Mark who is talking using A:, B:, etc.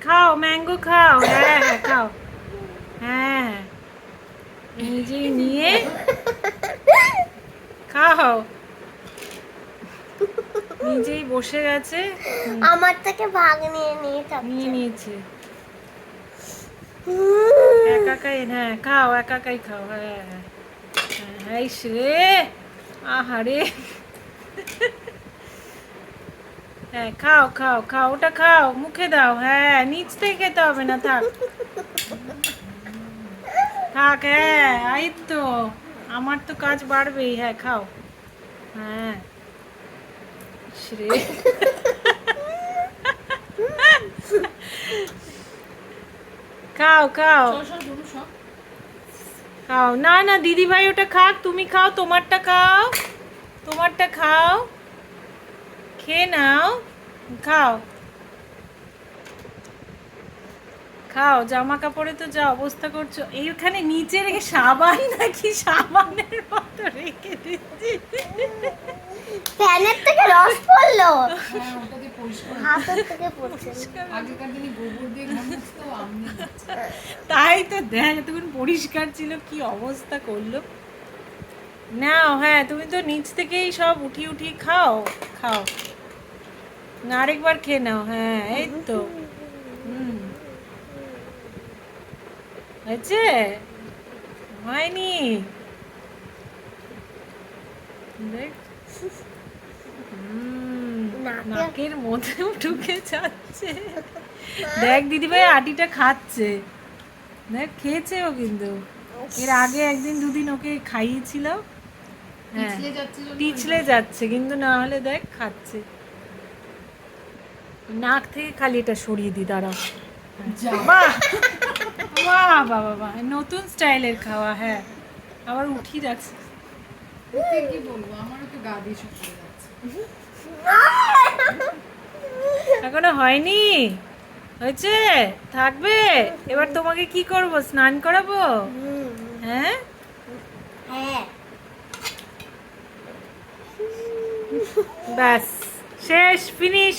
A: খাও ম্যাঙ্গো খাও, হ্যাঁ হ্যাঁ খাও, হ্যাঁ নিজেই নিয়ে খাও, নিজেই বসে গেছে।
B: আমার থেকে ভাগ নিয়ে নিয়ে
A: নিয়ে
B: খাচ্ছে।
A: নিয়েছে একাকাই, হ্যাঁ খাও একাকাই খাও, হ্যাঁ হ্যাঁ হ্যাঁ রে, আহারে, হ্যাঁ খাও খাও খাও, ওটা খাও মুখে দাও, হ্যাঁ নিচ থেকে খেতে হবে না, থাক থাক, হ্যাঁ এই তো, আমার তো কাজ বাড়বেই, হ্যাঁ খাও, হ্যাঁ রে, খাও খাও খাও, না না দিদি ভাই ওটা খাক, তুমি খাও, তোমারটা খাও, তোমারটা খাও, খেয়ে নাও, খাও খাও, জামা কাপড়ে তো যা অবস্থা করছো, এইখানে নিচে রেখে সাবান নাকি সাবানের মতো রেখে দিচ্ছি,
B: ফ্যানের থেকে রস পড়লো, হাতের থেকে পড়ছে।
A: তাই তো দেখ তখন পরিষ্কার ছিল, কি অবস্থা করলো। নাও, হ্যাঁ তুমি তো নিচ থেকেই সব উঠিয়ে উঠিয়ে খাও, খাও না, আরেকবার খেয়ে নাও, হ্যাঁ এই তো, হয়েছে, হয়নি, দেখ নাকের মধ্যেও ঢুকে যাচ্ছে, দেখ দিদিভাই আটিটা খাচ্ছে, দেখ খেয়েছেও কিন্তু, এর আগে একদিন দুদিন ওকে খাইয়েছিল, হ্যাঁ পিছলে যাচ্ছে কিন্তু, না হলে দেখ খাচ্ছে, নাক থেকে খালি এটা সরিয়ে দি, দাঁড়াও, বাহ বাহ বাবা বাহ, নতুন স্টাইলের খাওয়া, হ্যাঁ আবার উঠিয়ে রাখছে,
C: কি বলবো, আমারও তো গা দিয়ে শুকিয়ে যাচ্ছে।
A: এখনো হয়নি, হয়েছে, থাকবে, এবার তোমাকে কি করব, স্নান করাবো, হ্যাঁ
B: হ্যাঁ
A: ব্যাস শেষ, ফিনিশ।